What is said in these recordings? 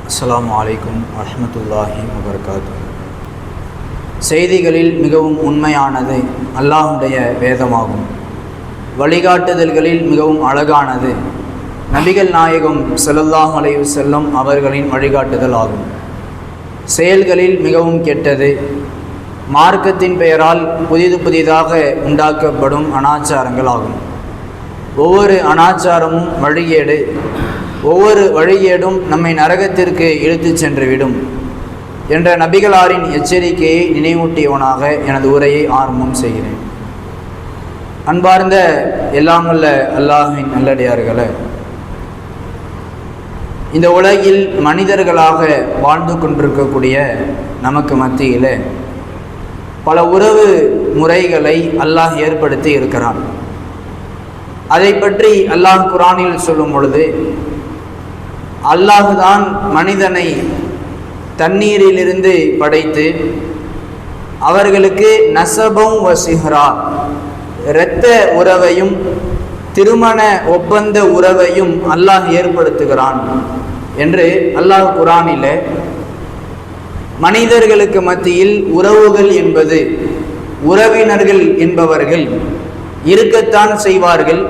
அஸ்ஸலாமு அலைக்கும் வரஹ்மத்துல்லாஹி வபரகாத்துஹு. செய்திகளில் மிகவும் உண்மையானது அல்லாஹ்வுடைய வேதமாகும். வழிகாட்டுதல்களில் மிகவும் அழகானது நபிகள் நாயகம் ஸல்லல்லாஹு அலைஹி வஸல்லம் அவர்களின் வழிகாட்டுதல் ஆகும். செயல்களில் மிகவும் கெட்டது மார்க்கத்தின் பெயரால் புதிதாக உண்டாக்கப்படும் அனாச்சாரங்கள் ஆகும். ஒவ்வொரு அனாச்சாரமும் வழிகேடு, ஒவ்வொரு வழிகேடும் நம்மை நரகத்திற்கு இழுத்துச் சென்றுவிடும் என்ற நபிகளாரின் எச்சரிக்கையை நினைவூட்டியவனாக எனது உரையை ஆரம்பம் செய்கிறேன். அன்பார்ந்த எல்லாமல்ல அல்லாஹ்வின் நல்லடியார்களே, இந்த உலகில் மனிதர்களாக வாழ்ந்து கொண்டிருக்கக்கூடிய நமக்கு மத்தியில் பல உறவு முறைகளை அல்லாஹ் ஏற்படுத்தி இருக்கிறான். அதை பற்றி அல்லாஹ் குர்ஆனில் சொல்லும் பொழுது, அல்லாஹுதான் மனிதனை தண்ணீரிலிருந்து படைத்து அவர்களுக்கு நசபம் வசிஹரா இரத்த உறவையும் திருமண ஒப்பந்த உறவையும் அல்லாஹ் ஏற்படுத்துகிறான் என்று அல்லாஹ் குர்ஆனில் மனிதர்களுக்கு மத்தியில் உறவுகள் என்பது, உறவினர்கள் என்பவர்கள் இருக்கத்தான் செய்வார்கள்.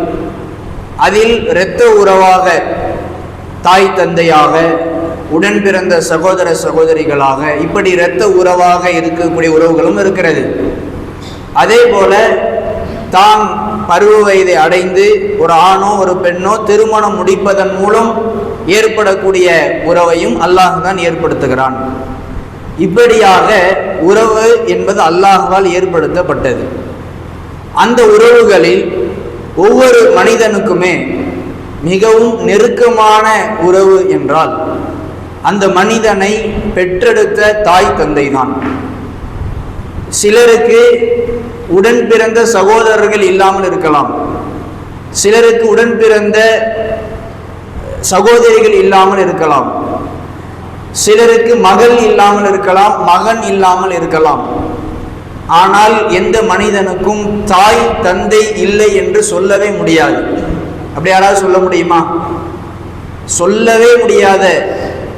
அதில் இரத்த உறவாக தாய் தந்தையாக, உடன் பிறந்த சகோதர சகோதரிகளாக, இப்படி இரத்த உறவாக இருக்கக்கூடிய உறவுகளும் இருக்கிறது. அதே போல தான் பருவ வயதை அடைந்து ஒரு ஆணோ ஒரு பெண்ணோ திருமணம் முடிப்பதன் மூலம் ஏற்படக்கூடிய உறவையும் அல்லாஹ் தான் ஏற்படுத்துகிறான். இப்படியாக உறவு என்பது அல்லாஹ்வால் ஏற்படுத்தப்பட்டது. அந்த உறவுகளில் ஒவ்வொரு மனிதனுக்குமே மிகவும் நெருக்கமான உறவு என்றால் அந்த மனிதனை பெற்றெடுத்த தாய் தந்தை தான். சிலருக்கு உடன் பிறந்த சகோதரர்கள் இல்லாமல் இருக்கலாம், சிலருக்கு உடன் பிறந்த சகோதரிகள் இல்லாமல் இருக்கலாம், சிலருக்கு மகள் இல்லாமல் இருக்கலாம், மகன் இல்லாமல் இருக்கலாம். ஆனால் எந்த மனிதனுக்கும் தாய் தந்தை இல்லை என்று சொல்லவே முடியாது. அப்படி யாராவது சொல்ல முடியுமா? சொல்லவே முடியாத,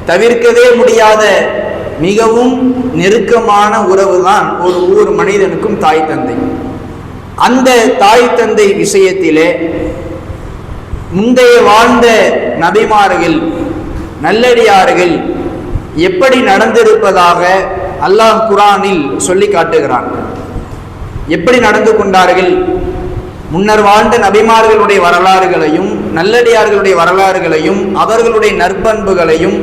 தவிர்க்கவே முடியாத மிகவும் நெருக்கமான உறவு தான் ஒவ்வொரு மனிதனுக்கும் தாய் தந்தை. அந்த தாய் தந்தை விஷயத்திலே முந்தைய வாழ்ந்த நபிமார்கள், நல்லடியார்கள் எப்படி நடந்திருப்பதாக அல்லாஹ் குர்ஆனில் சொல்லி காட்டுகிறான். எப்படி நடந்து கொண்டார்கள்? முன்னர் வாழ்ந்த நபிமார்களுடைய வரலாறுகளையும் நல்லடியார்களுடைய வரலாறுகளையும் அவர்களுடைய நற்பண்புகளையும்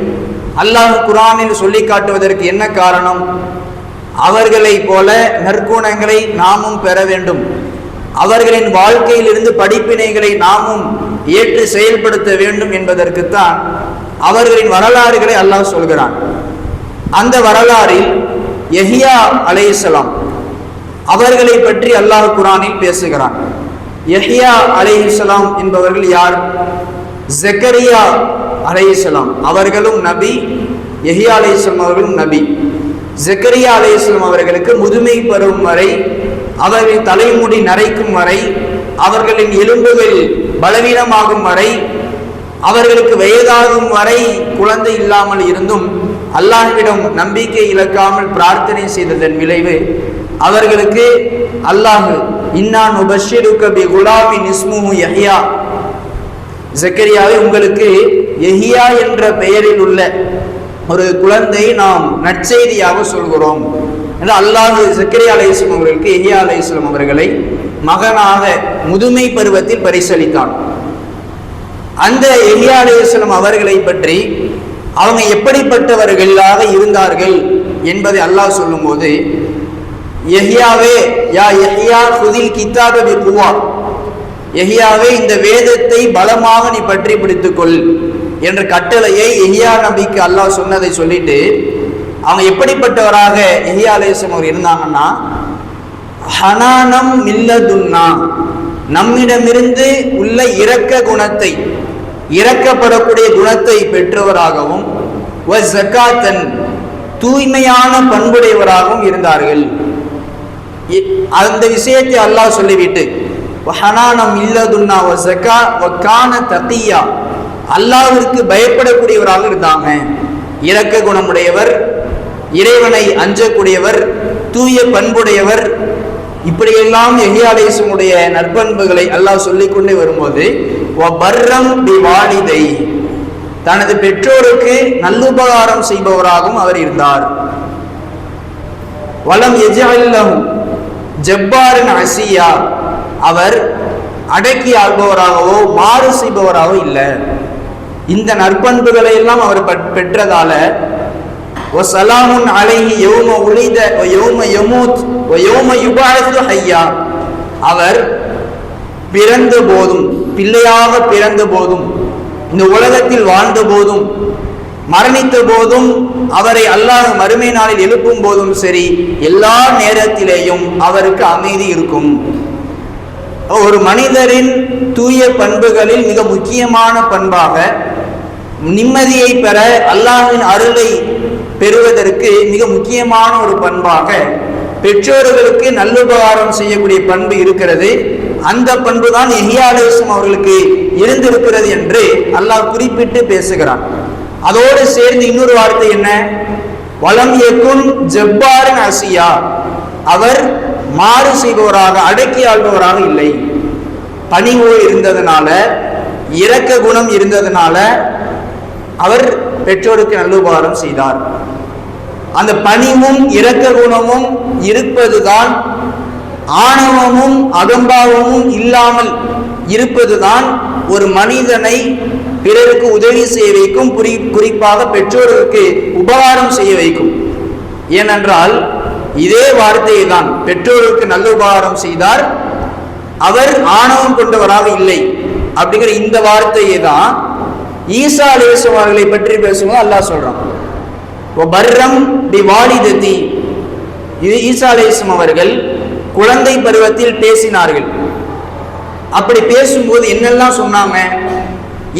அல்லாஹ் குர்ஆனில் சொல்லி காட்டுவதற்கு என்ன காரணம்? அவர்களை போல நற்குணங்களை நாமும் பெற வேண்டும், அவர்களின் வாழ்க்கையிலிருந்து படிப்பினைகளை நாமும் ஏற்று செயல்படுத்த வேண்டும் என்பதற்குத்தான் அவர்களின் வரலாறுகளை அல்லாஹ் சொல்கிறான். அந்த வரலாறில் யஹ்யா அலைஹிஸ்ஸலாம் அவர்களை பற்றி அல்லாஹ் குர்ஆனில் பேசுகிறான். யஹ்யா அலைஹிஸ்ஸலாம் என்பவர்கள் யார்? ஜக்கரியா அலைஹிஸ்ஸலாம் அவர்களும் நபி, யஹ்யா அலைஹிஸ்ஸலாம் அவர்களும் நபி. ஜக்கரியா அலைஹிஸ்ஸலாம் அவர்களுக்கு முதுமை பருவம் வரை, அவர்கள் தலைமுடி நரைக்கும் வரை, அவர்களின் எலும்புகள் பலவீனமாகும் வரை, அவர்களுக்கு வயதாகும் வரை குழந்தை இல்லாமல் இருந்தும் அல்லாஹ்விடம் நம்பிக்கை இழக்காமல் பிரார்த்தனை செய்ததன் விளைவு அவர்களுக்கு அல்லாஹ் இன்னா நுபஷ்ஷிருக பிகுலாமின் இஸ்முஹு யஹ்யா, ஜக்கரியாவை உங்களுக்கு யஹ்யா என்ற பெயரில் உள்ள ஒரு குழந்தை நாம் நற்செய்தியாக சொல்கிறோம் என்று அல்லாஹ் ஜக்கரியா அலைஹிஸ்ஸலாம் அவர்களுக்கு யஹ்யா அலைஹிஸ்ஸலாம் அவர்களை மகனாக முதுமை பருவத்தில் பரிசளித்தான். அந்த யஹ்யா அலைஹிஸ்ஸலாம் அவர்களை பற்றி அவங்க எப்படிப்பட்டவர்களாக இருந்தார்கள் என்பதை அல்லாஹ் சொல்லும்போது, யஹ்யாவே யா யஹ்யா குதில் கிதாப பிகுவா, யஹ்யாவே இந்த வேதத்தை பலமாக நீ பற்றி பிடித்துக்கொள் என்ற கட்டளையை யஹ்யா நபிக்கு அல்லாஹ் சொன்னதை சொல்லிட்டு அவங்க எப்படிப்பட்டவராக யஹ்யா அலைஹிஸ்ஸலாம் அவர் இருந்தாங்கன்னா, ஹனானம் மில்லதுன்னா, நம்மிடமிருந்து உள்ள இரக்க குணத்தை, இரக்கப்படக்கூடிய குணத்தை பெற்றவராகவும், வ ஜகாத்தன் தூய்மையான பண்புடையவராகவும் இருந்தார்கள். அந்த விஷயத்தை அல்லாஹ் சொல்லிவிட்டு ஹனானம் இல்லதுன்னா வ ஜகா வ கான தகியா, அல்லாஹ்விற்கு பயப்படக்கூடியவராக இருந்தாங்க. இரக்க குணமுடையவர், இறைவனை அஞ்சக்கூடியவர், தூய பண்புடையவர், இப்படியெல்லாம் யஹ்யா அலைஹிஸ்ஸலாமுடைய நற்பண்புகளை அல்லாஹ் சொல்லிக்கொண்டே வரும்போது வபர்ரம் பிவாலிதை, தனது பெற்றோருக்கு நல்லுபகாரம் செய்பவராகவும் அவர் இருந்தார். வலம் யஜஅல்லஹு ஜப்பாரன் அசியா, அவர் அடக்கி ஆள்பவராகவோ மாறு செய்பவராகவோ இல்லை. இந்த நற்பண்புகளை எல்லாம் அவர் பெற்றதால வஸலாமுன் அலைஹி யௌம உலித வ யௌம யமூத் வ யௌம யுபஅஸு ஹய்யா, அவர் பிறந்த போதும், பிள்ளையாக பிறந்த போதும், இந்த உலகத்தில் வாழ்ந்த போதும், மரணித்த போதும், அவரை அல்லாஹ் மறுமை நாளில் எழுப்பும் போதும் சரி, எல்லா நேரத்திலேயும் அவருக்கு அமைதி இருக்கும். ஒரு மனிதரின் தூய பண்புகளில் மிக முக்கியமான பண்பாக நிம்மதியை பெற, அல்லாஹ்வின் அருளை பெறுவதற்கு மிக முக்கியமான ஒரு பண்பாக பெற்றோர்களுக்கு நல்லுபகாரம் செய்யக்கூடிய பண்பு இருக்கிறது. அந்த பண்பு தான் யஹ்யா அலைஹிஸ்ஸலாம் அவர்களுக்கு இருந்திருக்கிறது என்று அல்லாஹ் குறிப்பிட்டு பேசுகிறான். அதோடு சேர்ந்து இன்னொரு வார்த்தை என்ன? வலம் யகுன் ஜப்பாரன் அசியா, அவர் மாறு செய்பவராக, அடக்கி ஆள்பவராக இல்லை. பணிவு இருந்ததுனால, இரக்க குணம் இருந்ததுனால அவர் பெற்றோருக்கு நல்லுபகாரம் செய்தார். அந்த பணிவும் இரக்க குணமும் இருப்பதுதான், ஆணவமும் அகம்பாவமும் இல்லாமல் இருப்பதுதான் ஒரு மனிதனை பிறருக்கு உதவி செய்ய வைக்கும், குறிப்பாக பெற்றோருக்கு உபகாரம் செய்ய வைக்கும். ஏனென்றால் இதே வார்த்தையை தான் பெற்றோருக்கு நல்ல உபகாரம் செய்தார், அவர் ஆணவம் கொண்டவராக இல்லை அப்படிங்கிற இந்த வார்த்தையை தான் ஈசா அலைஹிஸ்ஸலாம் அவர்களை பற்றி பேசும்போது அல்லாஹ் சொல்றான். வபர்ரம் பிவாலிததி, இது ஈசா அலைஹிஸ்ஸலாம் அவர்கள் குழந்தை பருவத்தில் பேசினார்கள். அப்படி பேசும்போது என்னெல்லாம் சொன்னாங்க?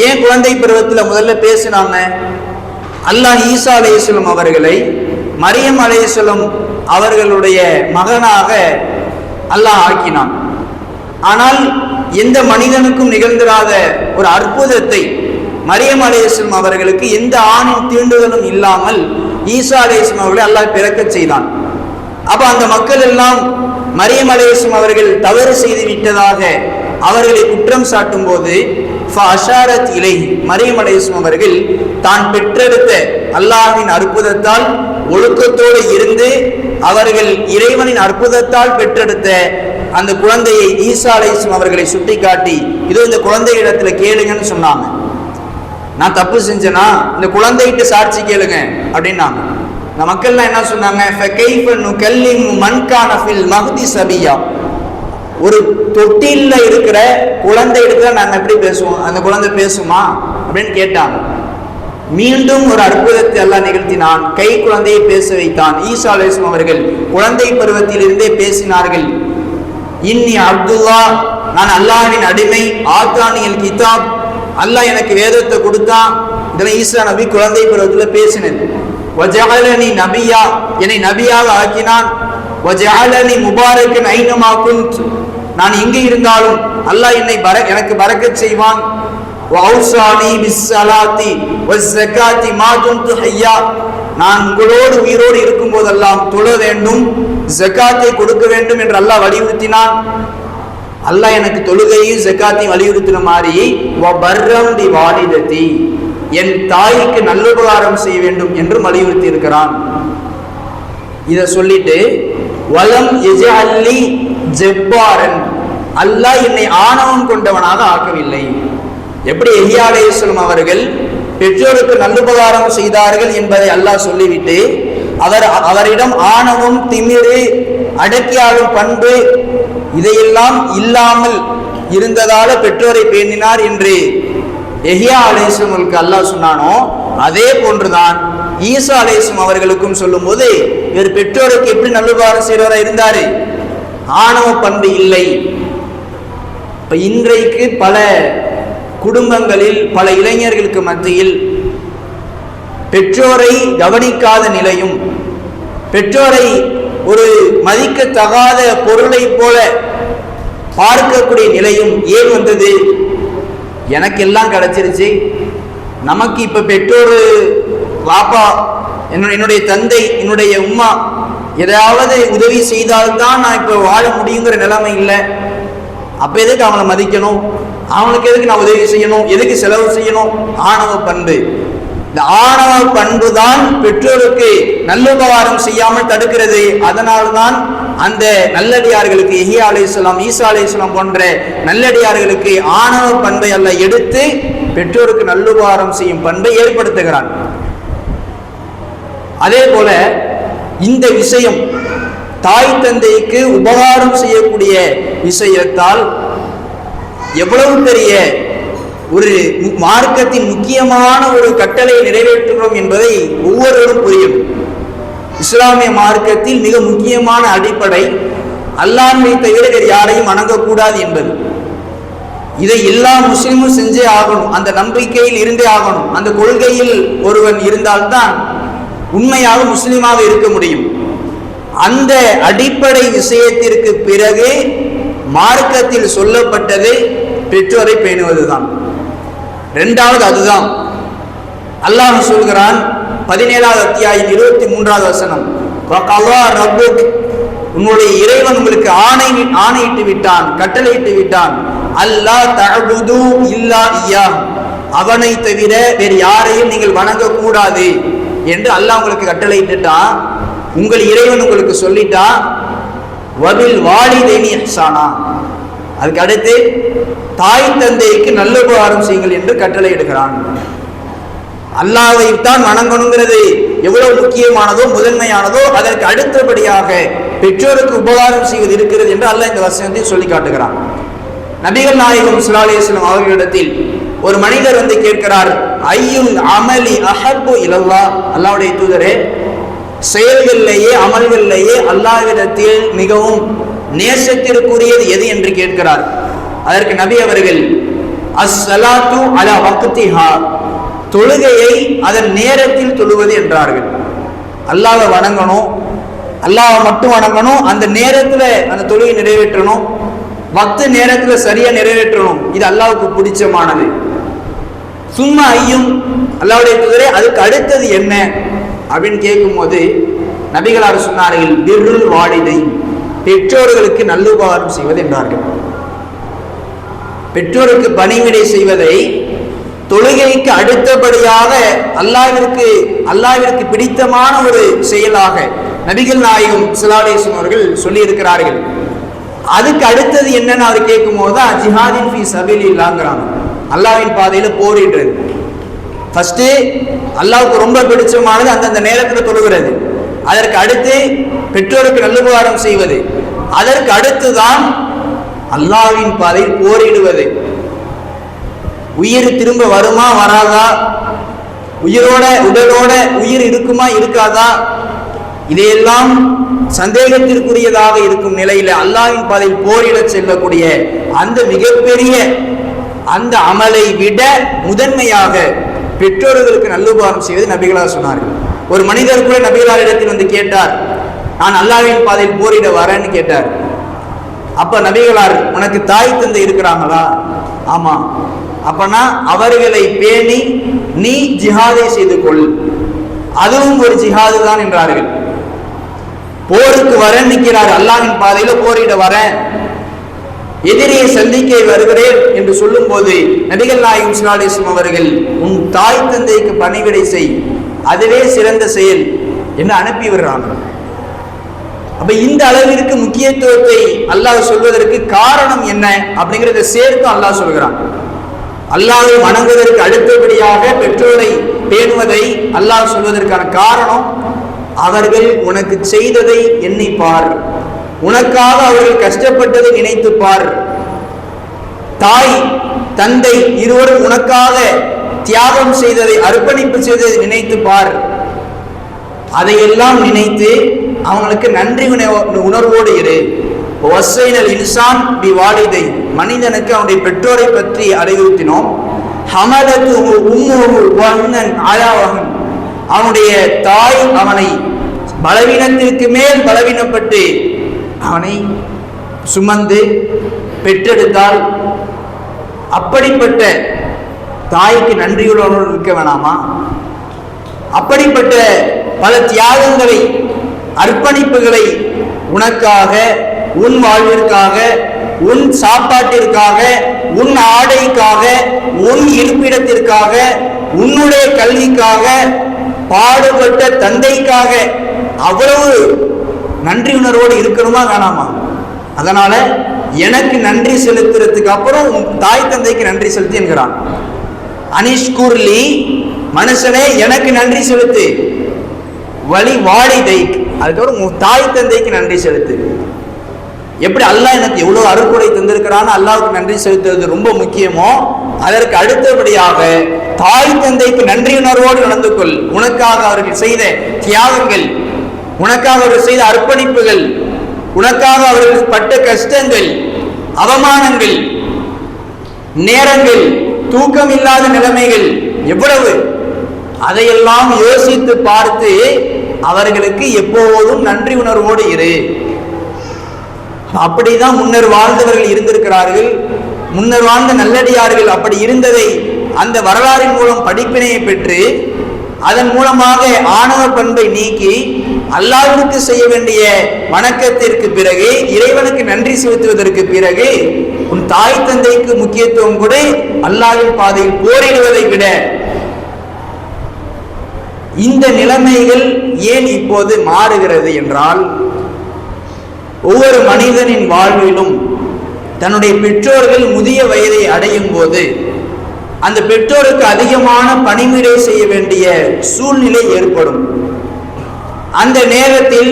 ஏன் குழந்தை பருவத்தில் முதல்ல பேசினாங்க? அல்லாஹ் ஈசா அலைஹிஸ்ஸலாம் அவர்களை மரியம் அலைஹிஸ்ஸலாம் அவர்களுடைய மகனாக அல்லாஹ் ஆக்கினான். ஆனால் எந்த மனிதனுக்கும் நிகழ்ந்திராத ஒரு அற்புதத்தை மரியம் அலைஹிஸ்ஸலாம் அவர்களுக்கு எந்த ஆணின் தீண்டுதலும் இல்லாமல் ஈசா அலைஹிஸ்ஸலாம் அவர்களை அல்லாஹ் பிறக்க செய்தான். அப்ப அந்த மக்கள் எல்லாம் மரியம் அலைஹிஸ்ஸலாம் அவர்கள் தவறு செய்து விட்டதாக அவர்களை குற்றம் சாட்டும் போது ஃபஅஷாரத் இலைஹி, மரியம் அலைஹிஸ்ஸலாம் அவர்கள் தான் பெற்றெடுத்த அல்லாஹ்வின் அற்புதத்தால் ஒழுக்கத்தோடு இருந்து அவர்கள் இறைவனின் அற்புதத்தால் பெற்றெடுத்த அந்த குழந்தையை ஈசா அலைஹிஸ்ஸலாம் அவர்களை சுட்டி காட்டி, இதோ இந்த குழந்தை இடத்துல கேளுங்கன்னு சொன்னாங்க. நான் தப்பு செஞ்சேனா இந்த குழந்தைகிட்ட சாட்சி கேளுங்க அப்படின்னாங்க. இந்த மக்கள்லாம் என்ன சொன்னாங்க? ஃபகைஃப நுகல்லிமு மன் கான ஃபில் மஹ்தி சபியா, ஒரு தொட்டில்ல இருக்கிற குழந்தை இடத்துல நாங்கள் எப்படி பேசுவோம், அந்த குழந்தை பேசுமா அப்படின்னு கேட்டாங்க. மீண்டும் ஒரு அற்புதத்தை அல்லாஹ் நிகழ்த்தினான், கை குழந்தையை பேச வைத்தான். ஈசா அலைஹிஸ்ஸலாம் அவர்கள் குழந்தை பருவத்தில் இருந்தே பேசினார்கள். இன்னி அப்துல்லா, நான் அல்லாஹ்வின் அடிமை, ஆத்தானியல் கிதாப், அல்லாஹ் எனக்கு வேதத்தை கொடுத்தான். இதெல்லாம் ஈசா நபி குழந்தை பருவத்தில் பேசினது. வஜஅலனி நபியா, என்னை நபியாக ஆக்கினான். வஜஅலனி முபாரக்கன் ஐனமா குன்த், நான் எங்கே இருந்தாலும் அல்லாஹ் என்னை எனக்கு பரக்கத் செய்வான். வஅவ்ஸானி பிஸ்ஸலாத்தி வஸ்ஸகாத்தி மா துன்து ஹய்யா, நான் உங்களோடு உயிரோடு இருக்கும் போதெல்லாம் தொழ வேண்டும், ஜகாத்தை கொடுக்க வேண்டும் என்று அல்லாஹ் வலியுறுத்தினான். அல்லாஹ் எனக்கு தொழுகையும் ஜகாத்தையும் வலியுறுத்தின மாதிரி வபர்ரம் பிவாலிததி, என் தாய்க்கு நல்லுபகாரம் செய்ய வேண்டும் என்று வலியுறுத்தி இருக்கிறான். இதை சொல்லிட்டு வலம் யஜஅல்லி ஜப்பாரன், அல்லாஹ் என்னை ஆணவம் கொண்டவனாக ஆக்கவில்லை. எப்படி யஹ்யா அலைஹிஸ்ஸலாம் அவர்கள் பெற்றோருக்கு நல்லுபகாரம் செய்தார்கள் என்பதை அல்லாஹ் சொல்லிவிட்டு அவரிடம் ஆணவம், திமிரு, அடக்கியாளும் பண்பு இதையெல்லாம் இல்லாமல் இருந்ததால பெற்றோரை பேணினார் என்று யஹ்யா அலைஹிஸ்ஸலாமுக்கு அல்லாஹ் சொன்னானோ, அதே போன்றுதான் ஈசா அலைஹிஸ்ஸலாம் அவர்களுக்கும் சொல்லும் போது இவர் பெற்றோருக்கு எப்படி நல்லுபகாரம் செய்கிறவராக இருந்தாரு, ஆணவ பண்பு இல்லை. இப்ப இன்றைக்கு பல குடும்பங்களில் பல இளைஞர்களுக்கு மத்தியில் பெற்றோரை கவனிக்காத நிலையும், பெற்றோரை ஒரு மதிக்கத்தகாத பொருளை போல பார்க்கக்கூடிய நிலையும் ஏன் வந்தது? எனக்கு எல்லாம் கிடைச்சிருச்சு, நமக்கு இப்ப பெற்றோர் வாப்பா, என்னுடைய தந்தை, என்னுடைய உம்மா எதையாவது உதவி செய்தால்தான் நான் இப்போ வாழ முடியுங்கிற நிலைமை இல்லை. அப்போ எதுக்கு அவனை மதிக்கணும்? அவனுக்கு எதுக்கு நான் உதவி செய்யணும்? எதுக்கு செலவு செய்யணும்? ஆணவ பண்பு. இந்த ஆணவ பண்பு தான் பெற்றோருக்கு நல்லுபகாரம் செய்யாமல் தடுக்கிறது. அதனால்தான் அந்த நல்லடியார்களுக்கு யஹ்யா அலைஹிஸ்ஸலாம், ஈசா அலைஹிஸ்ஸலாம் போன்ற நல்லடியார்களுக்கு ஆணவ பண்பை அல்ல எடுத்து பெற்றோருக்கு நல்லுபகாரம் செய்யும் பண்பை ஏற்படுத்துகிறான். அதே போல இந்த விஷயம் தாய் தந்தைக்கு உபகாரம் செய்யக்கூடிய விஷயத்தால் எவ்வளவு பெரிய ஒரு மார்க்கத்தின் முக்கியமான ஒரு கட்டளை நிறைவேற்றுகிறோம் என்பதை ஒவ்வொருவரும் புரியும். இஸ்லாமிய மார்க்கத்தில் மிக முக்கியமான அடிப்படை அல்லாஹ்வை தவிர வேறு யாரையும் வணங்கக்கூடாது என்பது. இதை எல்லா முஸ்லிமும் செஞ்சே ஆகணும். அந்த நம்பிக்கையில் இருந்தே ஆகணும். அந்த கொள்கையில் ஒருவன் இருந்தால்தான் உண்மையாக முஸ்லிமாக இருக்க முடியும். அந்த அடிப்படை விஷயத்திற்கு பிறகு மார்க்கத்தில் சொல்லப்பட்டது பெற்றோரை பேணுவதுதான். இரண்டாவது அதுதான். அல்லாஹ் சொல்கிறான் 17வது அத்தியாயம் 23வது வசனம், வகல்லா ரப்புக், உன்னுடைய இறைவன் உங்களுக்கு ஆணையிட்டு விட்டான், கட்டளையிட்டு விட்டான், அல்லாஹ் தஅபுது இல்லா இய்யாஹ், அவனை தவிர வேறு யாரையும் நீங்கள் வணங்கக்கூடாது என்று அல்லாஹ் உங்களுக்கு கட்டளையிட்டுட்டான். உங்கள் இறைவன் உங்களுக்கு சொல்லிட்டான், வபில் வாலிதைனி இஹ்சானா, அதுக்கு அடுத்து தாய் தந்தைக்கு நல்ல உபகாரம் செய்யுங்கள் என்று கட்டளை இடுகிறான். அல்லாஹ்வைத்தான் வணங்கணுங்கிறது எவ்வளவு முக்கியமானதோ முதன்மையானதோ அதற்கு அடுத்தபடியாக பெற்றோருக்கு உபகாரம் செய்வது இருக்கிறது என்று அல்லாஹ் இந்த வசனத்தில் சொல்லி காட்டுகிறான். நபிகள் நாயகம் ஸல்லல்லாஹு அலைஹி வஸல்லம் அவர்களிடத்தில் ஒரு மனிதர் வந்து கேட்கிறார், ஐயுல் அமலி அஹப்பு இலல்லாஹ், அல்லாஹ்வுடைய தூதரே, செயல்களிலேயே அமல்களிலேயே அல்லாஹ்விடத்தில் மிகவும் நேசத்திற்குரியது எது என்று கேட்கிறார். அதற்கு நபி அவர்கள் அஸ்ஸலாத்து அலா வக்திஹா, தொழுகையை அதன் நேரத்தில் தொழுவது என்றார்கள். அல்லாஹ்வை வணங்கணும், அல்லாஹ்வை மட்டும் வணங்கணும், அந்த நேரத்தில் அந்த தொழுகை நிறைவேற்றணும், வக்து நேரத்தில் சரியா நிறைவேற்றணும். இது அல்லாஹ்வுக்கு பிடிச்சமானது. சும்மா ஐயும், அல்லாஹ்வுடைய தூதரே அதுக்கு அடுத்தது என்ன அப்படின்னு கேட்கும்போது நபிகளார் சொன்னார்கள், பிர்ருல் வாலிதை, பெற்றோர்களுக்கு நல்லுபகாரம் செய்வது என்றார்கள். பெற்றோருக்கு பணிவிடை செய்வதை தொழுகைக்கு அடுத்தபடியாக அல்லாஹ்விற்கு பிடித்தமான ஒரு செயலாக நபிகள் நாயகம் ஸல்லல்லாஹு அலைஹி வஸல்லம் அவர்கள் சொல்லி இருக்கிறார்கள். அதுக்கு அடுத்தது என்னன்னு அவர் கேட்கும் போது தான் ஜிஹாதின் ஃபீ சபீலில்லாஹ்ங்கறாங்க, அல்லாஹ்வின் பாதையில போரிடுறது. ஃபர்ஸ்ட் அல்லாஹ்வுக்கு ரொம்ப பிடிச்சமானது அந்தந்த நேரத்தில் தொழுகிறது, அதற்கு அடுத்து பெற்றோருக்கு நல்லுபகாரம் செய்வது, அதற்கு அடுத்துதான் அல்லாஹ்வின் பாதையில் போரிடுவது. உயிர் திரும்ப வருமா வராதா, உடலோட உயிர் இருக்குமா இருக்காதா, இதையெல்லாம் சந்தேகத்திற்குரியதாக இருக்கும் நிலையில அல்லாஹ்வின் பாதையில் போரிட செல்லக்கூடிய அந்த மிகப்பெரிய அந்த அமலை விட முதன்மையாக பெற்றோர்களுக்கு நல்லுபகாரம் செய்வது நபிகளார் சொன்னார்கள். ஒரு மனிதர் கூட நபிகளார் இடத்தில் வந்து கேட்டார், நான் அல்லாஹ்வின் பாதையில் போரிட வரேன்னு கேட்டார். அப்ப நபிகளார், உனக்கு தாய் தந்தை இருக்கிறாங்களா? ஆமா. அப்பனா அவர்களை பேணி நீ ஜிஹாதை செய்து கொள், அதுவும் ஒரு ஜிஹாது தான் என்றார்கள். போருக்கு வரேன் நிற்கிறார், அல்லாஹ்வின் பாதையில போரிட வரேன், எதிரியை சந்திக்க வருகிறேன் என்று சொல்லும் போது நபிகள் நாயகம் ஸல்லல்லாஹு அலைஹி வஸல்லம் அவர்கள், உன் தாய் தந்தைக்கு பணிவிடை செய், அதுவே சிறந்த செயல் என்று அனுப்பி விடுறாங்க. அப்ப இந்த அளவிற்கு முக்கியத்துவத்தை அல்லாஹ் சொல்வதற்கு காரணம் என்ன அப்படிங்கிறத சேர்த்து அல்லாஹ் சொல்கிறான். அல்லாஹ்வை வணங்குவதற்கு அடுத்தபடியாக பெற்றோரை பேணுவதை அல்லாஹ் சொல்வதற்கான காரணம், அவர்கள் உனக்கு செய்ததை எண்ணிப்பார், உனக்காக அவர்கள் கஷ்டப்பட்டதை நினைத்து பார், தாய் தந்தை இருவரும் உனக்காக தியாகம் செய்ததை, அர்ப்பணிப்பு செய்ததை நினைத்து பார், அதையெல்லாம் நினைத்து அவங்களுக்கு நன்றி உணர்வோடு இரு. வஸ்ஸைனல் இன்சான் பி வாலிதை, மனிதனுக்கு அவனுடைய பெற்றோரை பற்றி அறிவுறுத்தினோம். ஹமலத்துஹு உம்முஹு வஹ்னன் அலா வஹ்ன், அவனுடைய தாய் அவனை பலவீனத்திற்கு மேல் பலவீனப்பட்டு அவனை சுமந்து பெற்றெடுத்தால், அப்படிப்பட்ட தாய்க்கு நன்றியுள்ளவர்கள் இருக்க வேணாமா? அப்படிப்பட்ட பல தியாகங்களை, அர்ப்பணிப்புகளை உனக்காக, உன் வாழ்விற்காக, உன் சாப்பாட்டிற்காக, உன் ஆடைக்காக, உன் இருப்பிடத்திற்காக, உன்னுடைய கல்விக்காக பாடுபட்ட தந்தைக்காக அவ்வளவு நன்றி உணர்வோடு இருக்கணுமா வேணாமா? அதனால எனக்கு நன்றி செலுத்துறதுக்கு அப்புறம் உன் தாய் தந்தைக்கு நன்றி செலுத்து என்கிறான். அனிஷ்குர்லி, மனுஷனே எனக்கு நன்றி செலுத்து. வலி வாலிதை, அதுக்கப்புறம் உன் தாய் தந்தைக்கு நன்றி செலுத்து. எப்படி அல்லாஹ் எனக்கு எவ்வளவு அருள்கொடை தந்திருக்கிறான்னு அல்லாஹ்வுக்கு நன்றி செலுத்துறது ரொம்ப முக்கியமோ, அதற்கு அடுத்தபடியாக தாய் தந்தைக்கு நன்றி உணர்வோடு நடந்து கொள். உனக்காக அவர்கள் செய்த தியாகங்கள், உனக்காக அவர்கள் செய்த அர்ப்பணிப்புகள், உனக்காக அவர்கள் பட்ட கஷ்டங்கள், அவமானங்கள், நேரங்கள், தூக்கம் இல்லாத நிலைமைகள் எவ்வளவு, அதையெல்லாம் யோசித்து பார்த்து அவர்களுக்கு எப்போதும் நன்றி உணர்வோடு இரு. அப்படிதான் முன்னர் வாழ்ந்தவர்கள் இருந்திருக்கிறார்கள். முன்னர் வாழ்ந்த நல்லடியார்கள் அப்படி இருந்ததை அந்த வரலாறின் மூலம் படிப்பினையை பெற்று அதன் மூலமாக ஆணவ பண்பை நீக்கி அல்லாஹ்வுக்கு செய்ய வேண்டிய வணக்கத்திற்கு பிறகு, இறைவனுக்கு நன்றி செலுத்துவதற்கு பிறகு உன் தாய் தந்தைக்கு முக்கியத்துவம் கூட அல்லாஹ்வின் பாதையில் போரிடுவதை விட. இந்த நிலைமைகள் ஏன் இப்போது மாறுகிறது என்றால், ஒவ்வொரு மனிதனின் வாழ்விலும் தன்னுடைய பெற்றோர்கள் முதிய வயதை அடையும் போது அந்த பெற்றோருக்கு அதிகமான பணிவிடை செய்ய வேண்டிய சூழ்நிலை ஏற்படும். அந்த நேரத்தில்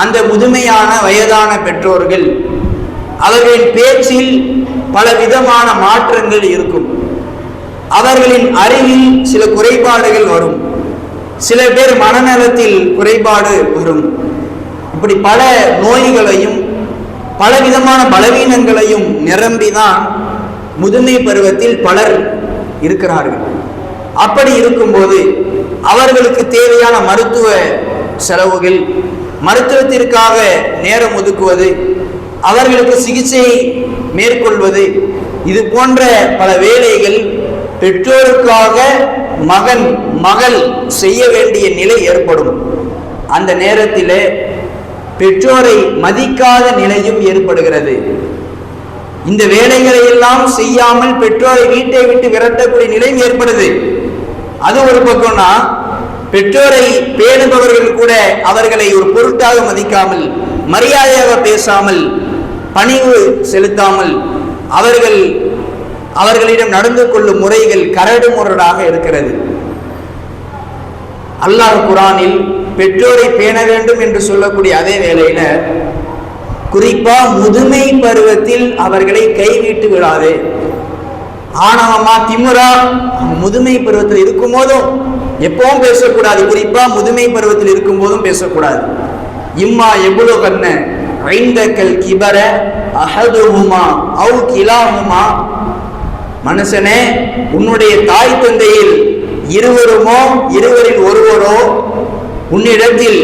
அந்த முதுமையான வயதான பெற்றோர்கள் அவர்களின் பேச்சில் பல விதமான மாற்றங்கள் இருக்கும். அவர்களின் அறிவில் சில குறைபாடுகள் வரும். சில பேர் மனநலத்தில் குறைபாடு வரும். இப்படி பல நோய்களையும் பலவிதமான பலவீனங்களையும் நிரம்பிதான் முதுமை பருவத்தில் பலர் இருக்கிறார்கள். அப்படி இருக்கும்போது அவர்களுக்கு தேவையான மருத்துவ செலவுகள், மருத்துவத்திற்காக நேரம் ஒதுக்குவது, அவர்களுக்கு சிகிச்சை மேற்கொள்வது, இது போன்ற பல வேலைகள் பெற்றோருக்காக மகன் மகள் செய்ய வேண்டிய நிலை ஏற்படும். அந்த நேரத்தில் பெற்றோரை மதிக்காத நிலையும் ஏற்படுகிறது. இந்த வேலைகளை எல்லாம் செய்யாமல் பெற்றோரை வீட்டை விட்டு விரட்டக்கூடிய நிலையும் ஏற்படுது. அது ஒரு பக்கம்னா, பெற்றோரை பேணுபவர்கள் கூட அவர்களை ஒரு பொருட்டாக மதிக்காமல், மரியாதையாக பேசாமல், பணிவு செலுத்தாமல் அவர்களிடம் நடந்து கொள்ளும் முறைகள் கரடு முரடாக இருக்கிறது. அல்லாஹ் குர்ஆனில் பெற்றோரை பேண வேண்டும் என்று சொல்லக்கூடிய அதே வேளையில குறிப்பா முதுமை பருவத்தில் அவர்களை கைவிட்டு விடாதே. ஆணவமா திமுறா முதுமை பருவத்தில் இருக்கும் போதும் எப்பவும் பேசக்கூடாது. குறிப்பா முதுமை பருவத்தில் இருக்கும் போதும் பேசக்கூடாது. இம்மா எவ்வளவு கண்ண ஐந்தக்கல் கிபர அஹதுஹுமா அவு கிலாஹுமா, மனுஷனே உன்னுடைய தாய் தந்தையில் இருவருமோ இருவரில் ஒருவரோ உன்னிடத்தில்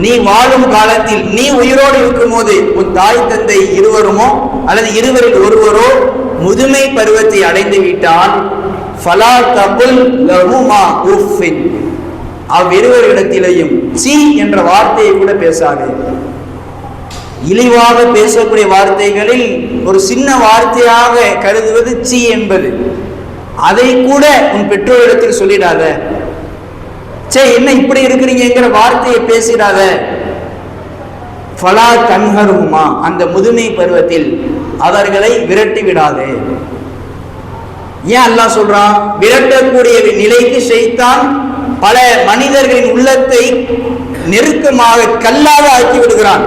நீ வாழும் காலத்தில், நீ உயிரோடு இருக்கும் போது உன் தாய் தந்தை இருவருமோ அல்லது இருவரில் ஒருவரோ முதுமை பருவத்தை அடைந்து விட்டால் ஃபலா தகுல் லஹுமா உஃபின், அவ்விருவரிடத்திலேயும் சீ என்ற வார்த்தையை கூட பேசாதே. இழிவாக பேசக்கூடிய வார்த்தைகளில் ஒரு சின்ன வார்த்தையாக கருதுவது சீ என்பது. அதை கூட உன் பெற்றோரிடத்தில் சொல்லிடாத. சே என்ன இப்படி இருக்கிறீங்கிற வார்த்தையை பேசிடாத. ஃபலா தன்ஹருமா, அந்த முதுமை பருவத்தில் அவர்களை விரட்டி விடாதே. ஏன் அல்லாஹ் சொல்றான்? விரட்டக்கூடிய நிலைக்கு ஷைத்தான் பல மனிதர்களின் உள்ளத்தை நெருக்கமாக கல்லாக ஆக்கி விடுகிறான்.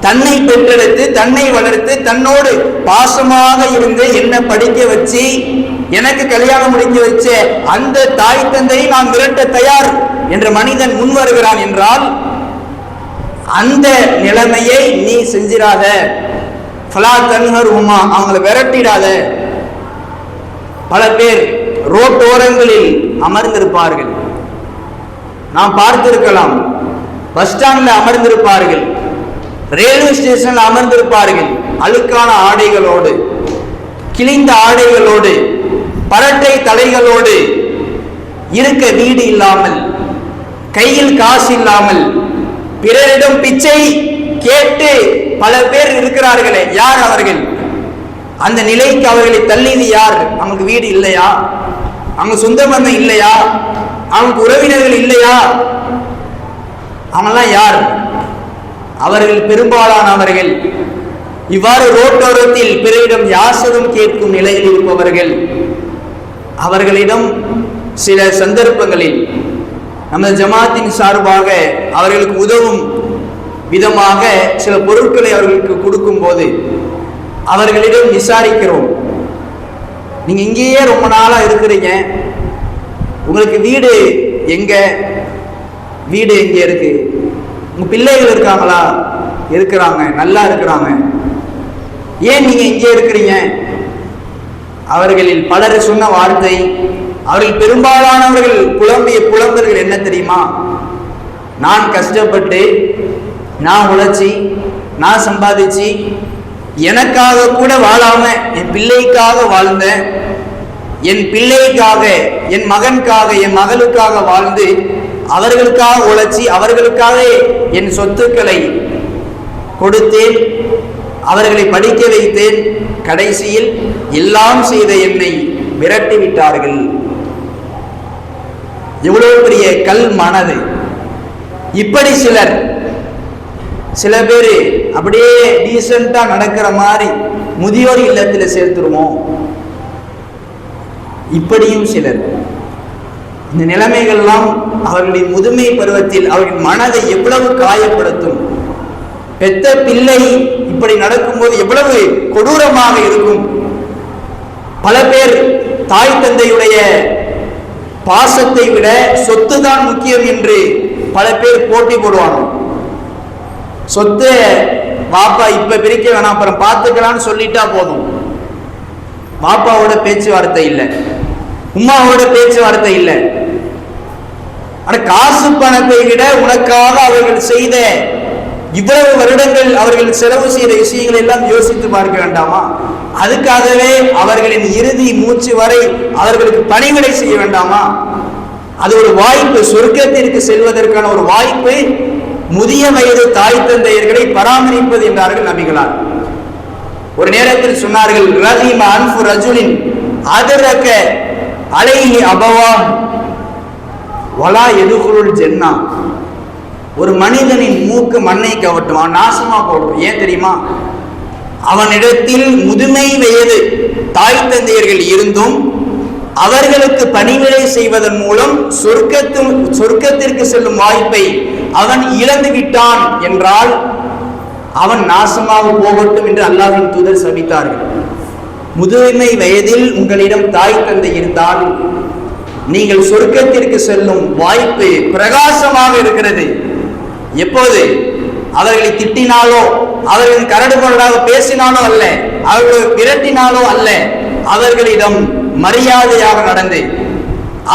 தன்னை பெற்றெடுத்து, தன்னை வளர்த்து, தன்னோடு பாசமாக இருந்து என்ன படிக்க வச்சு, எனக்கு கல்யாணம் முடிஞ்சு வச்ச அந்த தாய் தந்தையை நான் விரட்ட தயார் என்ற மனிதன் முன் வருகிறான் என்றால் அந்த நிலைமையை நீ செஞ்சிடாத. ஃபலா தன்ஹருமா, அவங்களை விரட்டிடாத. பல பேர் ரோட்டோரங்களில் அமர்ந்திருப்பார்கள், நாம் பார்த்திருக்கலாம். பஸ் ஸ்டாண்ட்ல அமர்ந்திருப்பார்கள், ரயில்வே ஸ்டேஷன்ல அமர்ந்திருப்பார்கள். அழுக்கான ஆடைகளோடு, கிழிந்த ஆடைகளோடு, பரட்டை தலைகளோடு, இருக்க வீடு இல்லாமல், கையில் காசு இல்லாமல் பிறரிடம் பிச்சை கேட்டு பல பேர் இருக்கிறார்களே, யார் அவர்கள்? அந்த நிலைக்கு அவர்களை தள்ளியது யார்? அவங்களுக்கு வீடு இல்லையா? அவங்க சொந்த பந்தம் இல்லையா? அவங்களுக்கு உறவினர்கள் இல்லையா? அவங்கெல்லாம் யார்? அவர்கள் பெரும்பாலானவர்கள் இவ்வாறு ரோட்டோரத்தில் பிறரிடம் யாசகம் கேட்கும் நிலையில் இருப்பவர்கள். அவர்களிடம் சில சந்தர்ப்பங்களில் நமது ஜமாத்தின் சார்பாக அவர்களுக்கு உதவும் விதமாக சில பொருட்களை அவர்களுக்கு கொடுக்கும் போது அவர்களிடம் விசாரிக்கிறோம், நீங்க இங்கேயே ரொம்ப நாளா இருக்கிறீங்க, உங்களுக்கு வீடு எங்க? வீடு எங்க இருக்கு? உங்க பிள்ளைகள் இருக்காங்களா? இருக்கிறாங்க, நல்லா இருக்கிறாங்க. ஏன் நீங்க இங்கே இருக்கிறீங்க? அவர்களில் பலர் சொன்ன வார்த்தை, அவர்கள் பெரும்பாலானவர்கள் புலம்பிய புலம்பல்கள் என்ன தெரியுமா? நான் கஷ்டப்பட்டு, நான் உழைச்சி, நான் சம்பாதிச்சு, எனக்காக கூட வாழாம என் பிள்ளைக்காக வாழ்ந்த, என் பிள்ளைக்காக, என் மகனுக்காக, என் மகளுக்காக வாழ்ந்து, அவர்களுக்காக உழைச்சி, அவர்களுக்காக என் சொத்துக்களை கொடுத்தேன், அவர்களை படிக்க வைத்தேன், கடைசியில் எல்லாம் செய்த என்னை விரட்டி விட்டார்கள். எவ்வளவு பெரிய கல் மனது! இப்படி சில பேர் அப்படியே டீசெண்டா நடக்கிற மாதிரி முதியோர் இல்லத்தில் சேர்த்துருவோம். இப்படியும் சிலர். இந்த நிலைமைகள்லாம் அவர்களுடைய முதுமை பருவத்தில் அவர்கள் மனதை எவ்வளவு காயப்படுத்தும். பெத்த பிள்ளை இப்படி நடக்கும்போது எவ்வளவு கொடூரமாக இருக்கும். பல பேர் தாய் தந்தையுடைய பாசத்தை விட சொத்து தான் முக்கியம் என்று பல பேர் போட்டி போடுவாங்க. சொத்து பாப்பா இப்ப பிரிக்க வேணாம், அப்புறம் பார்த்துக்கலான்னு சொல்லிட்டா போதும். பாப்பாவோட பேச்சுவார்த்தை இல்லை, உமாவோட பேச்சுவார்த்தை இல்லை. ஆனா காசு பணத்தை விட உனக்காக அவர்கள் செய்த இவ்வளவு வருடங்கள் அவர்கள் செலவு செய்த விஷயங்களை எல்லாம் யோசித்து பார்க்க வேண்டாமா? அதுக்காகவே அவர்களின் இறுதி மூச்சு வரை அவர்களுக்கு பணிவிடை செய்ய வேண்டாமா? அது ஒரு வாய்ப்பு, சொர்க்கத்திற்கு செல்வதற்கான ஒரு வாய்ப்பு. முதிய வயது தாய் தந்தையர்களை பராமரிப்பது என்றார்கள் நபிகளார். ஒரு நேரத்தில் சொன்னார்கள், ரஹீம அன்ஃபு ரஜுலின் அதரக அலைஹி அபவான் வலா எதுகுலுல் ஜன்னா. ஒரு மனிதனின் மூக்கு மண்ணை கவட்டும், அவன் நாசமா போடும். ஏன் தெரியுமா? அவனிடத்தில் முதுமை வயது தாய் தந்தையர்கள் இருந்தும் அவர்களுக்கு பணிவிடை செய்வதன் மூலம் சொர்க்கத்திற்கு செல்லும் வாய்ப்பை அவன் இழந்து விட்டான் என்றால் அவன் நாசமாக போகட்டும் என்று அல்லாஹ்வின் தூதர் சபித்தார்கள். முதுமை வயதில் உங்களிடம் தாய் தந்தை இருந்தால் நீங்கள் சொர்க்கத்திற்கு செல்லும் வாய்ப்பு பிரகாசமாக இருக்கிறது. எப்போது? அவர்களை திட்டினாலோ, அவர்களின் கரடுமுரடாக பேசினாலோ அல்ல, அவர்களை விரட்டினாலோ அல்ல, அவர்களிடம் மரியாதையாக நடந்து,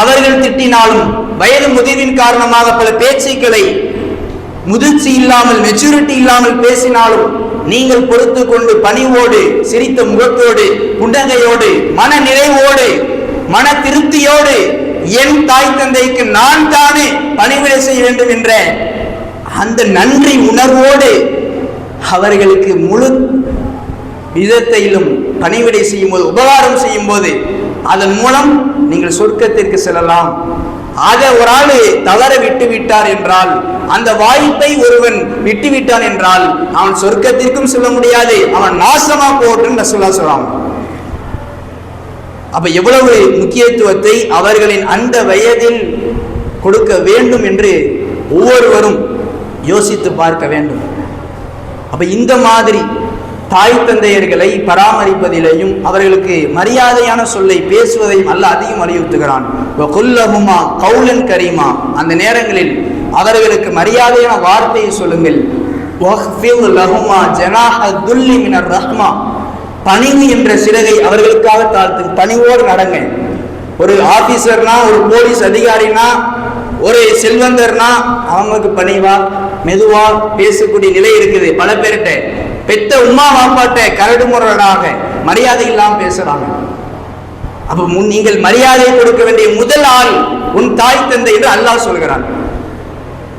அவர்கள் திட்டினாலும் வயது முதிர்வின் காரணமாக பல பேச்சுக்களை முதிர்ச்சி இல்லாமல், மெச்சூரிட்டி இல்லாமல் பேசினாலும் நீங்கள் பொறுத்து கொண்டு பணிவோடு, சிரித்த முகத்தோடு, புன்னகையோடு, மன நிறைவோடு, மன திருப்தியோடு, என் தாய் தந்தைக்கு நான் தானே பணிவிடை செய்ய வேண்டும் என்ற அந்த நன்றி உணர்வோடு அவர்களுக்கு முழு விதத்திலும் பணிவிடை செய்யும் போது, உபகாரம் செய்யும் போது, அதன் மூலம் நீங்கள் சொர்க்கத்திற்கு செல்லலாம். ஆக ஒரு ஆள் தவற விட்டு விட்டார் என்றால், அந்த வாய்ப்பை ஒருவன் விட்டுவிட்டான் என்றால் அவன் சொர்க்கத்திற்கும் செல்ல முடியாது, அவன் நாசமா போட்டுன்னு ரசூலுல்லாஹ் சொல்றாங்க. அப்ப எவ்வளவு முக்கியத்துவத்தை அவர்களின் அந்த வயதில் கொடுக்க வேண்டும் என்று ஒவ்வொருவரும் யோசித்து பார்க்க வேண்டும். அப்ப இந்த மாதிரி தாய் தந்தையர்களை பராமரிப்பதிலேயும் அவர்களுக்கு மரியாதையான சொல்லை பேசுவதையும் அல்லாஹ் அதிகம் வலியுறுத்துகிறான். வகுல்லஹுமா கௌலன் கரீமா. அந்த நேரங்களில் அவர்களுக்கு மரியாதையான வார்த்தையை சொல்லுங்கள். வஹ்ஃபில் லஹுமா ஜனாஹ துல்லி மினர் ரஹ்மா. பணிவு என்ற சிறகை அவர்களுக்காக தாழ்த்து, பணிவோடு நடங்க. ஒரு ஆபீசர்னா, ஒரு போலீஸ் அதிகாரினா, ஒரு செல்வந்தர்னா அவங்களுக்கு பணிவா மெதுவா பேசக்கூடிய நிலை இருக்குது. பல பேர்கிட்ட பெத்த உமா வாப்பாட்ட கரடுமுரடாக மரியாதை இல்லாமல் பேசுறாங்க. அப்ப நீங்கள் மரியாதை கொடுக்க வேண்டிய முதல் ஆள் உன் தாய் தந்தை என்று அல்லாஹ் சொல்கிறான்.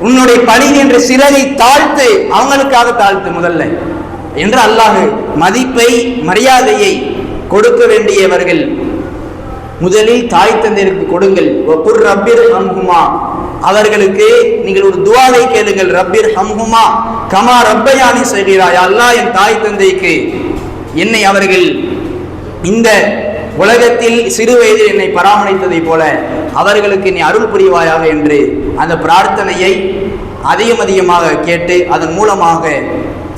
உன்னுடைய பணிகின்ற சிறகை தாழ்த்து, அவங்களுக்காக தாழ்த்து முதல்ல என்று அல்லாஹ் மதிப்பை மரியாதையை கொடுக்க வேண்டியவர்கள் முதலில் தாய் தந்தையருக்கு கொடுங்கள். ரப்பிர் ஹம்ஹுமா, அவர்களுக்கு நீங்கள் ஒரு துஆவை கேளுங்கள். ரப்பிர் ஹம்ஹுமா கமா ரப்பயானி சகீரா, யா அல்லாஹ் என் தாய் தந்தைக்கு என்னை அவர்கள் இந்த உலகத்தில் சிறு வயதில் என்னை பராமரித்ததை போல அவர்களுக்கு நீ அருள் புரிவாயாக என்று அந்த பிரார்த்தனையை அதிகமாக கேட்டு அதன் மூலமாக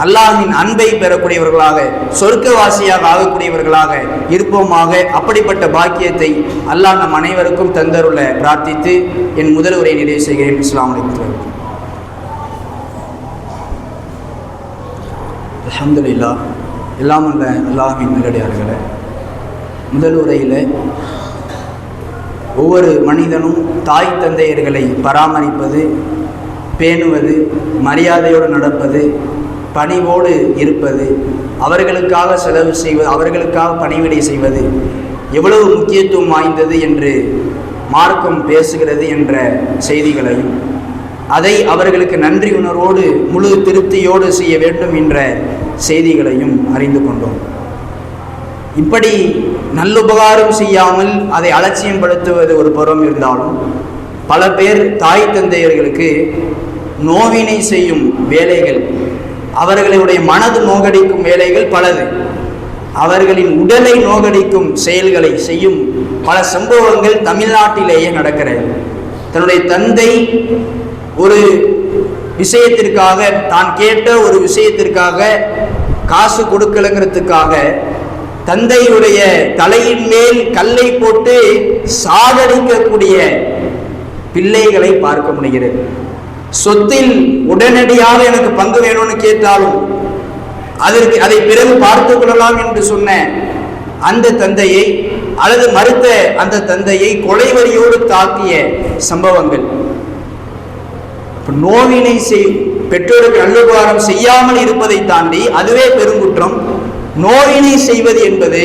அல்லாஹ்வின் அன்பை பெறக்கூடியவர்களாக சொர்க்கவாசியாக ஆகக்கூடியவர்களாக இருப்போமாக. அப்படிப்பட்ட பாக்கியத்தை அல்லாஹ் நம் அனைவருக்கும் தந்தருள பிரார்த்தித்து என் முதல் உரையை நிறைவு செய்கிறேன். அஸ்ஸலாமு அலைக்கும். அல்ஹம்துலில்லாஹ். எல்லாம் அல்ல அல்லாஹ்வின் நல்லடியார்களே, முதல் உரையில் ஒவ்வொரு மனிதனும் தாய் தந்தையர்களை பராமரிப்பது, பேணுவது, மரியாதையோடு நடப்பது, பணிவோடு இருப்பது, அவர்களுக்காக செலவு செய்வது, அவர்களுக்காக பணிவிடை செய்வது எவ்வளவு முக்கியத்துவம் வாய்ந்தது என்று மார்க்கம் பேசுகிறது என்ற செய்திகளையும், அதை அவர்களுக்கு நன்றி உணர்வோடு முழு திருப்தியோடு செய்ய வேண்டும் என்ற செய்திகளையும் அறிந்து கொண்டோம். இப்படி நல்லுபகாரம் செய்யாமல் அதை அலட்சியப்படுத்துவது ஒரு புறம் இருந்தாலும், பல பேர் தாய் தந்தையர்களுக்கு நோவினை செய்யும் வேலைகள், அவர்களுடைய மனது நோகடிக்கும் வேலைகள் பலது, அவர்களின் உடலை நோகடிக்கும் செயல்களை செய்யும் பல சம்பவங்கள் தமிழ்நாட்டிலேயே நடக்கிறது. தன்னுடைய தந்தை ஒரு விஷயத்திற்காக, தான் கேட்ட ஒரு விஷயத்திற்காக காசு கொடுக்கலங்கிறதுக்காக தந்தையுடைய தலையின் மேல் கல்லை போட்டு சாகடிக்கக்கூடிய பிள்ளைகளை பார்க்க முடிகிறது. சொத்தில் உடனடியாக எனக்கு பங்கு வேணும்னு கேட்டாலும் அதை பிறகு பார்த்து கொள்ளலாம் என்று சொன்ன அந்த தந்தையை அல்லது மறுத்த அந்த தந்தையை கொலைவரியோடு தாக்கிய சம்பவங்கள். நோவினை பெற்றோருக்கு நல்லுபகாரம் செய்யாமல் இருப்பதை தாண்டி அதுவே பெருங்குற்றம். நோவினை செய்வது என்பது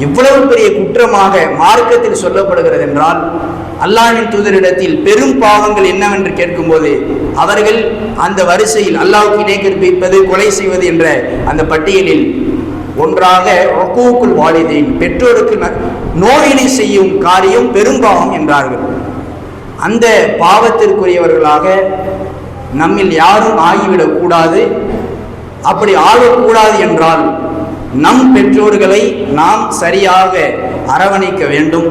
இவ்வளவு பெரிய குற்றமாக மார்க்கத்தில் சொல்லப்படுகிறது என்றால், அல்லாஹ்வின் தூதரிடத்தில் பெரும் பாவங்கள் என்னவென்று கேட்கும்போது அவர்கள் அந்த வரிசையில் அல்லாஹ்வுக்கு இணை கற்பிப்பது, கொலை செய்வது என்ற அந்த பட்டியலில் ஒன்றாக உக்கூக்குல் வாலிதைன், பெற்றோருக்கு நோயினை செய்யும் காரியம் பெரும்பாவம் என்றார்கள். அந்த பாவத்திற்குரியவர்களாக நம்மில் யாரும் ஆகிவிடக்கூடாது. அப்படி ஆகக்கூடாது என்றால் நம் பெற்றோர்களை நாம் சரியாக அரவணைக்க வேண்டும்.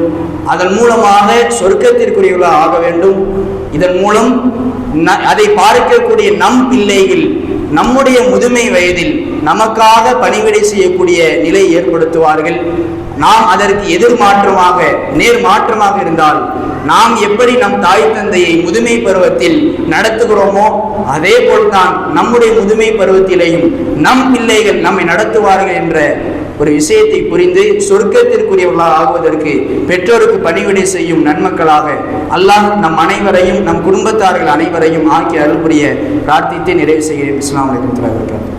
அதன் மூலமாக சொர்க்கத்திற்குரியவர்களாக ஆக வேண்டும். இதன் மூலம் அதை பார்க்கக்கூடிய நம் பிள்ளைகள் நம்முடைய முதுமை வயதில் நமக்காக பணிவிடை செய்யக்கூடிய நிலை ஏற்படுத்துவார்கள். நாம் அதற்கு எதிர்மாற்றமாக, நேர்மாற்றமாக இருந்தால், நாம் எப்படி நம் தாய் தந்தையை முதுமை பருவத்தில் நடத்துகிறோமோ அதே போல்தான் நம்முடைய முதுமை பருவத்திலேயும் நம் பிள்ளைகள் நம்மை நடத்துவார்கள் என்ற ஒரு விஷயத்தை புரிந்து சொர்க்கத்திற்குரியவர்களாக ஆகுவதற்கு பெற்றோருக்கு பணிவிடை செய்யும் நன்மக்களாக அல்லாஹ் நம் அனைவரையும், நம் குடும்பத்தார்கள் அனைவரையும் ஆக்கி அருள் புரிய பிரார்த்தித்து நிறைவு செய்கிறேன். அஸ்ஸலாமு அலைக்கும்.